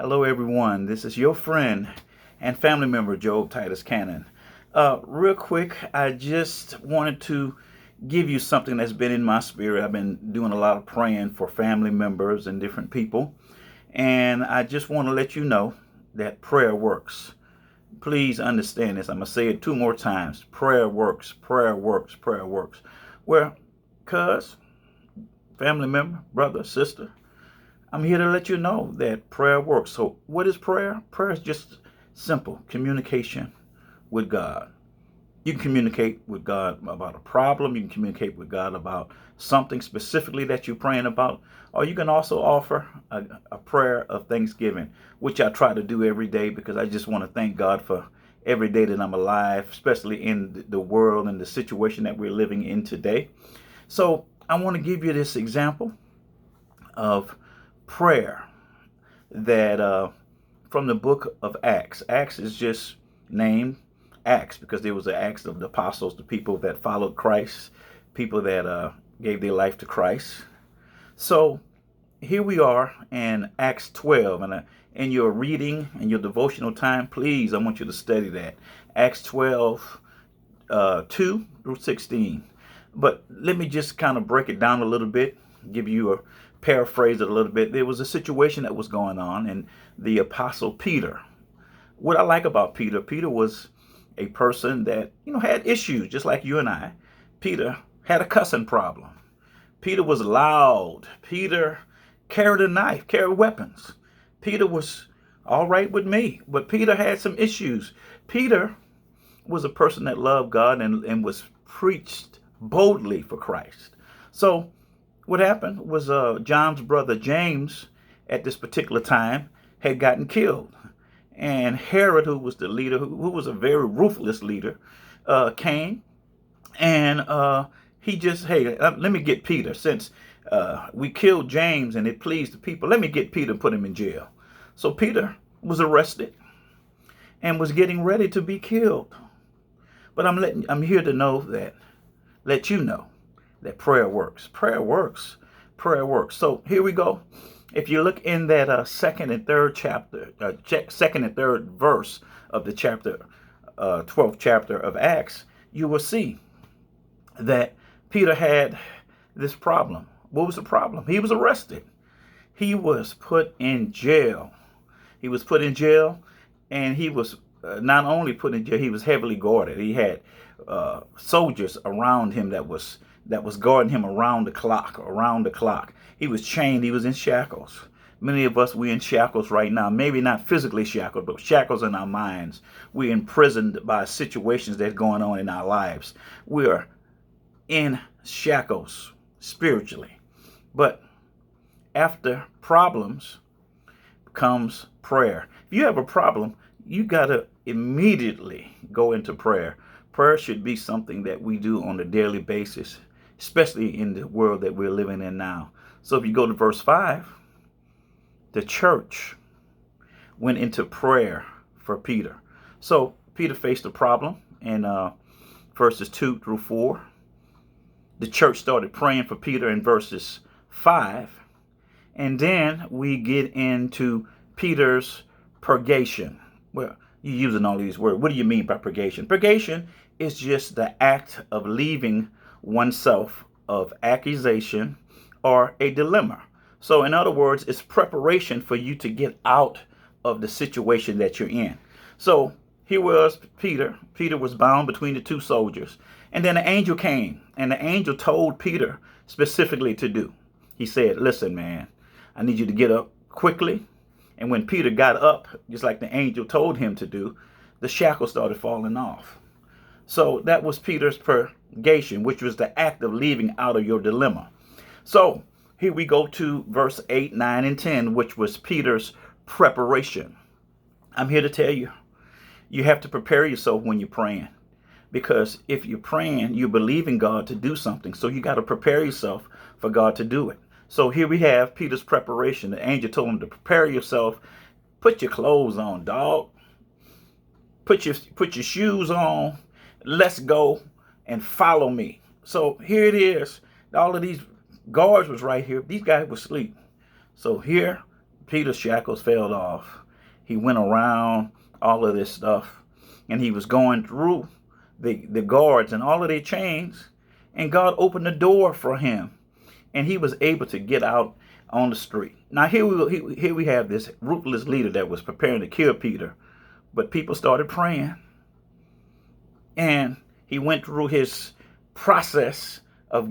Hello, everyone. This is your friend and family member, Job Titus Cannon. Real quick, I just wanted to give you something that's been in my spirit. I've been doing a lot of praying for family members and different people, and I just want to let you know that prayer works. Please understand this. I'm going to say it two more times. Prayer works, prayer works, prayer works. Well, cuz, family member, brother, sister, I'm here to let you know that prayer works. So, what is prayer? Prayer is just simple communication with God. You can communicate with God about a problem. You can communicate with God about something specifically that you're praying about. Or you can also offer a prayer of thanksgiving, which I try to do every day because I just want to thank God for every day that I'm alive, especially in the world and the situation that we're living in today. So, I want to give you this example of prayer that from the book of Acts. Acts is just named Acts because there was an Acts of the apostles, the people that followed Christ, people that gave their life to Christ. So here we are in Acts 12, and in your reading and your devotional time, please, I want you to study that. Acts 12, 2 through 16. But let me just kind of break it down a little bit, give you a paraphrase it a little bit. There was a situation that was going on, and the apostle Peter. What I like about Peter, Peter was a person that had issues, just like you and I. Peter had a cussing problem. Peter was loud. Peter carried a knife, carried weapons. Peter was all right with me, but Peter had some issues. Peter was a person that loved God and was preached boldly for Christ. So what happened was John's brother James at this particular time had gotten killed. And Herod, who was the leader, who was a very ruthless leader, came and he just, hey, let me get Peter. Since we killed James and it pleased the people, let me get Peter and put him in jail. So Peter was arrested and was getting ready to be killed. But I'm here to let you know that prayer works. Prayer works. Prayer works. So here we go. If you look in that second and third chapter, second and third verse of the chapter, 12th chapter of Acts, you will see that Peter had this problem. What was the problem? He was arrested. He was put in jail. He was put in jail, and he was not only put in jail, he was heavily guarded. He had soldiers around him that was guarding him around the clock. Around the clock, he was chained. He was in shackles. Many of us, we're in shackles right now. Maybe not physically shackled, but shackles in our minds. We're imprisoned by situations that's going on in our lives. We're in shackles spiritually. But after problems comes prayer. If you have a problem, you got to immediately go into prayer. Prayer should be something that we do on a daily basis, especially in the world that we're living in now. So if you go to verse 5, the church went into prayer for Peter. So Peter faced a problem in verses 2 through 4. The church started praying for Peter in verses 5. And then we get into Peter's purgation. Well, you're using all these words. What do you mean by purgation? Purgation is just the act of leaving oneself of accusation or a dilemma. So, in other words, it's preparation for you to get out of the situation that you're in. So, here was Peter. Peter was bound between the two soldiers. And then an angel came, and the angel told Peter specifically to do. He said, listen, man, I need you to get up quickly. And when Peter got up, just like the angel told him to do, the shackles started falling off. So that was Peter's purgation, which was the act of leaving out of your dilemma. So here we go to verse 8, 9, and 10, which was Peter's preparation. I'm here to tell you, you have to prepare yourself when you're praying. Because if you're praying, you believe in God to do something. So you got to prepare yourself for God to do it. So here we have Peter's preparation. The angel told him to prepare yourself. Put your clothes on, dog. Put your shoes on. Let's go and follow me. So here it is. All of these guards was right here. These guys were asleep. So here Peter's shackles fell off. He went around all of this stuff, and he was going through the guards and all of their chains, and God opened the door for him, and he was able to get out on the street. Now here we have this ruthless leader that was preparing to kill Peter, but people started praying, and he went through his process of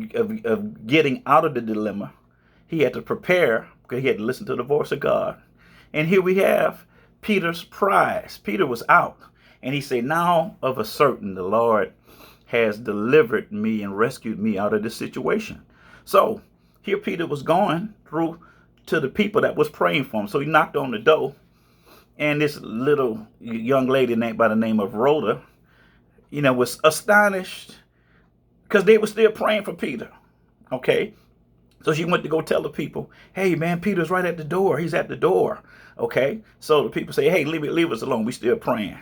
getting out of the dilemma. He had to prepare because he had to listen to the voice of God. And here we have Peter's prize. Peter was out, and he said, now of a certain the Lord has delivered me and rescued me out of this situation. So here Peter was going through to the people that was praying for him. So he knocked on the door, and this little young lady named by the name of Rhoda, was astonished because they were still praying for Peter. Okay. So she went to go tell the people, hey, man, Peter's right at the door. He's at the door. Okay. So the people say, hey, leave us alone. We still praying.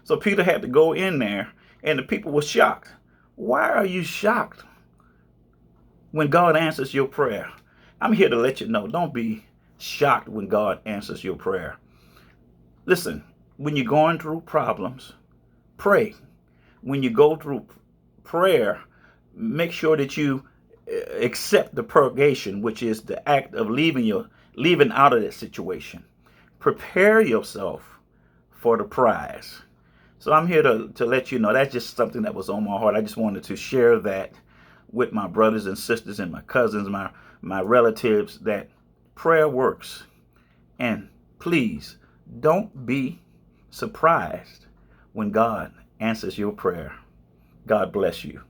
So Peter had to go in there, and the people were shocked. Why are you shocked when God answers your prayer? I'm here to let you know, don't be shocked when God answers your prayer. Listen, when you're going through problems, pray. When you go through prayer, make sure that you accept the purgation, which is the act of leaving out of that situation. Prepare yourself for the prize. So I'm here to let you know that's just something that was on my heart. I just wanted to share that with my brothers and sisters and my cousins, my relatives, that prayer works. And please don't be surprised when God answers your prayer. God bless you.